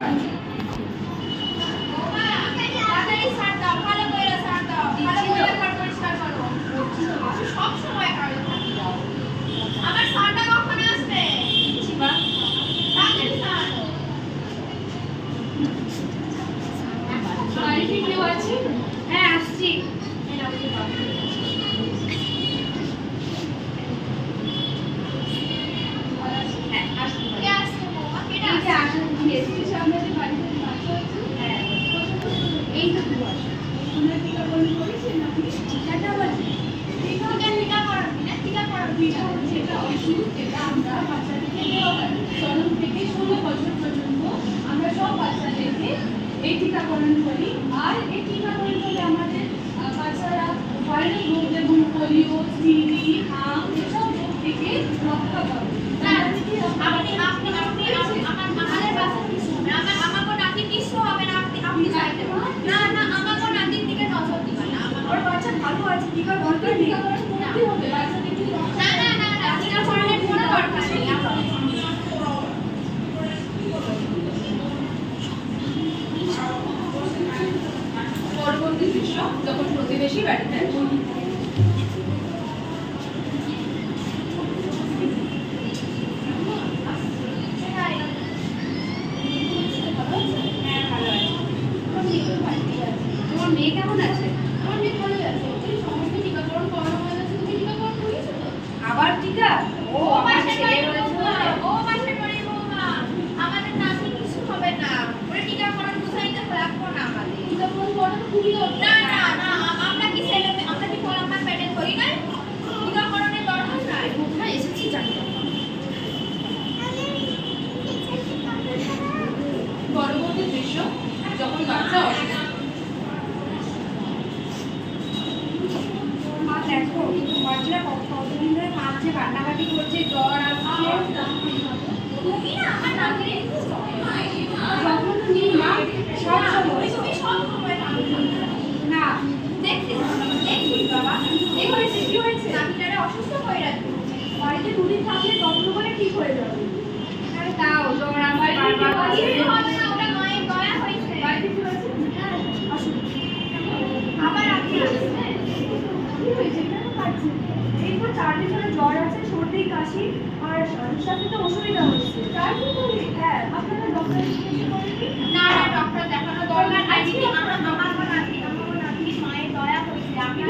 হ্যাঁ আসছি। এই তো টিকাটা বলছি টিকা করাবি না টিকা করাবি যেটা ওষুধ যেটা আমরা বাচ্চাদেরকে দেওয়া হয় জন্ম থেকে 16 বছর পর্যন্ত আমরা সব বাচ্চাদেরকে এই টিকাকরণ করি। আর এই টিকাকরণ করলে আমাদের বাচ্চারা ভাইরাল রোগ যেমন পোলিও, সিডি, হাম এসব রোগ থেকে রক্ষা পাবে। ভালো আছে টিকা দরকার টিকাকরণ করতে হবে বাচ্চাদেরকে। টিকাকরণের কোনো দরকার নেই। পরবর্তী দৃশ্য যখন প্রতিবেশী বাড়িতে তোমার মেয়ে কেমন আছে? আমার মেয়ে ভালোই আছে। ওই সমস্ত টিকাকরণ করানো হয়ে গেছে। তুমি টিকাকরণ করিয়েছো তো? আবার টিকা? ও বাসা করে বৌমা, ও বাসা করে বৌমা। আমাদের নাতি কিছু হবে না। ওরে টিকাকরণ বুঝাইতে লাগবে না আমাদের। টিকাকরণ করানো খুবই দরকার। না না না, আমরা কি ছেলে আমরা কি ফলাফল পেটে ধরি নাই? টিকাকরণের দরকার নাই। কোথায় এসেছি জানি না। পরবর্তী দৃশ্য যখন বাচ্চা অসুস্থ। দেখো বাচ্চারা কতদিন ধরে কাঁদছে, কান্নাকাটি করছে, জ্বর আসছে। তুমি না আমার নাতির একটু যখন তুমি না সব সময় না দেখছিস বাবা এই হয়েছে কি হয়েছে? নাতিটারে অসুস্থ হয়ে রাখবে। বাড়িতে দুদিন থাকলে যত্ন করে ঠিক হয়ে যাবে। আরে তাও জ্বর আমার বারবার হবে না, ওটা মায়ের দয়া হয়েছে। বাড়িতে কি হয়েছে? হ্যাঁ আসুন আবার আপনি আসছেন। কি হয়েছে? কেন কাটছে? এই তো 4 দিন ধরে জ্বর আছে, সর্দি, কাশি আর সাথে তো অসুবিধা হচ্ছে। তার কি করি? হ্যাঁ আপনারা ডক্টর জিজ্ঞেস করেন। না না ডক্টর দেখানো দরকার নাই। আমার নাতি মায়ের দয়া হয়েছে। আপনি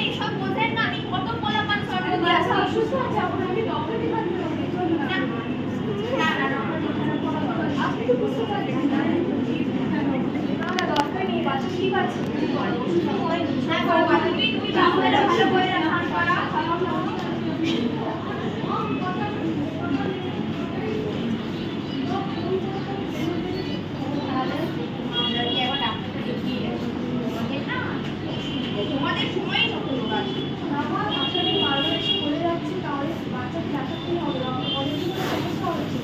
এসব বোঝেন না। আমি কত পোলাপান সর্দি আছে অসুস্থ আছে আপনাকে ডক্টর দেখাতে হবে। চলুন না না না ডক্টর দেখানোর কোনো দরকার নেই। আপনি তো বুঝতে পারছেন না দরকার নেই। বাচ্চা ঠিক আছে অসুস্থ হয়নি। হ্যাঁ বাবা তুমি তাহলে ভালো করে রাখার করা তোমাদের সময় যখন আমার আসলে ভালো এসে বলে যাচ্ছে তাহলে বাচ্চাকে দেখাতেই হবে। সমস্যা হচ্ছে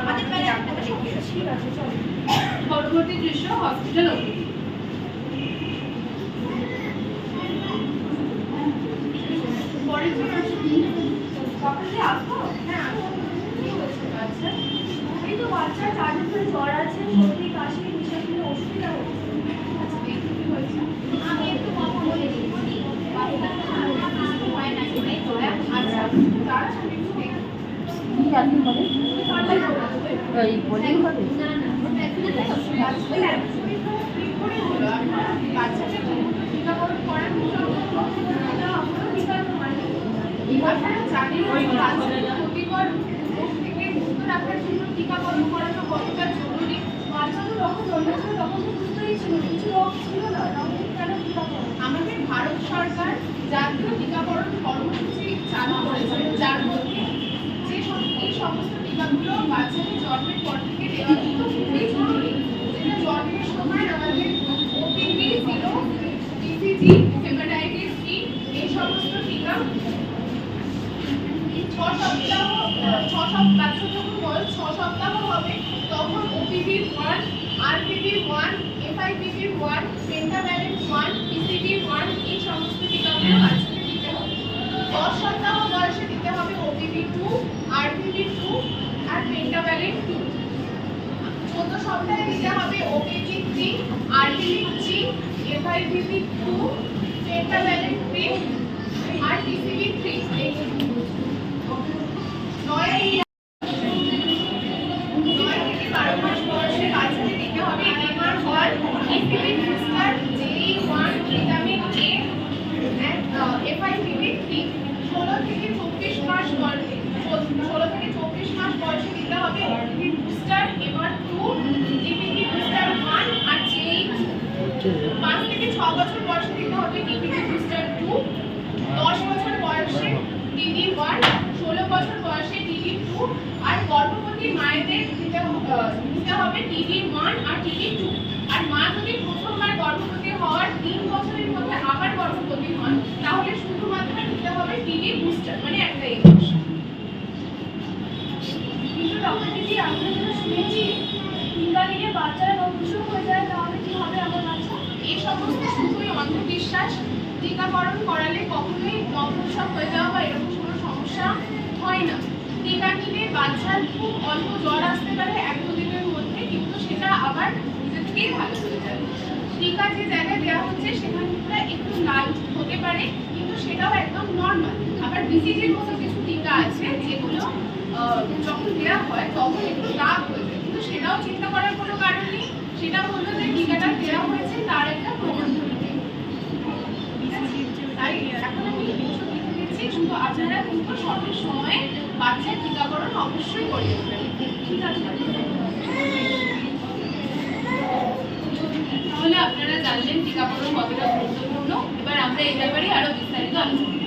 আমাদের বাইরে আপনাকে দেখিয়ে ঠিক আছে চলো। পরবর্তী দৃশ্য হসপিটাল ওপি। পরের জন সকালে আসবো। হ্যাঁ কি হয়েছে বাচ্চা? এই তো বাচ্চা 4 দিন ধরে জ্বর আছে, সর্দি, কাশি, নিঃশ্বাস নিতে অসুবিধা হচ্ছে। আমি একটু কথা বলে দিচ্ছি। টিকাকরণ করানো কতটা জরুরি। বাচ্চা তো যখন জন্মেছিল তখন তো বুঝতেই ছিল কিছু রোগ ছিল না, কেন টিকাকরণ? আমাদের ভারত সরকার জাতীয় টিকাকরণ কর্মসূচি চালু করেছে, যার মধ্যে এই সমস্ত টিকাগুলো বাচ্চাদের জন্মের পর থেকে দেওয়া কিন্তু খুবই জরুরি। যেটা জন্মের সময় আমাদের OPV, zero, BCG, hepatitis B এই সমস্ত টিকা 6 সপ্তাহ বাচ্চা যখন বয়স 6 সপ্তাহ হবে তখন ওপিভি 1, আরপিভি 1, এফআইপিভি 1, পেন্টাভ্যালেন্ট 1, পিসিভি 1 এই সমস্ত টিকাগুলো বাচ্চাদের দিতে হবে। 10 সপ্তাহ বয়সে দিতে হবে ওপিভি 2, আরপিভি 2, সপ্তাহে দিতে হবে ওপিজি 3, আরটিপি 3, এফআইভিপি 2, পেন্টাভ্যালেন্ট 3 আর টিসিবি 3। 9 থেকে 12 মাস বয়সে বাচ্চাদের দিতে হবে MR1, TCB booster, JE1, vitamin A এফআইভিপি 3। 16 থেকে 24 মাস বয়সে দিতে হবে OPV booster, MR2, DPT booster 1 আর JE2। 5 থেকে 6 বছর বয়সে দিতে হবে ডিপিটি বুস্টার 2। 10 বছর বয়সে DD1, 16 বছর বয়সে DD2 আর গর্ভবতী মায়েদের দিতে হবে DD1 আর DD2। আর মা যদি প্রথমবার গর্ভবতী হওয়ার 3 বছরের মধ্যে আবার গর্ভবতী হন তাহলে শুধুমাত্র দিতে হবে DD বুস্টার, মানে একটাই ইনজেকশন। কিন্তু ডক্টর দিদি, আমরা যেটা শুনেছি টিকা নিলে বাচ্চারা নপুংসক হয়ে যায়, তাহলে কি হবে আমার বাচ্চা? এই সমস্ত শুধুই অন্ধবিশ্বাস। টিকাকরণ করালে কখনোই নপুংসক হয়ে যাওয়া বা এরকম কোনো সমস্যা হয় না। টিকা নিলে বাচ্চার খুব অল্প জ্বর আসতে পারে 1-2 দিনের মধ্যে, কিন্তু সেটা আবার নিজে থেকেই ভালো হয়ে যাবে। টিকা যে জায়গায় দেওয়া হচ্ছে সেখানটা একটু লাল হতে পারে, কিন্তু সেটাও একদম নর্মাল। আবার বিসিজির মতো কিছু টিকা আছে যেগুলো যখন দেওয়া হয় তখন একটু দাগ হয়ে যায়, কিন্তু সেটাও চিন্তা করার কোনো কারণ নেই। সেটা হলো যে টিকাটা দেওয়া হয়েছে তার একটা প্রমাণ ধরবে। তাই এখন আমি ওষুধ লিখে দিচ্ছি, শুধু আপনারা কিন্তু সঠিক সময়ে বাচ্চার টিকাকরণ অবশ্যই করিয়ে দেবেন। ঠিক আছে। তাহলে আপনারা জানলেন টিকাকরণ কতটা গুরুত্বপূর্ণ। এবার আমরা এই ব্যাপারে আরো বিস্তারিত আলোচনা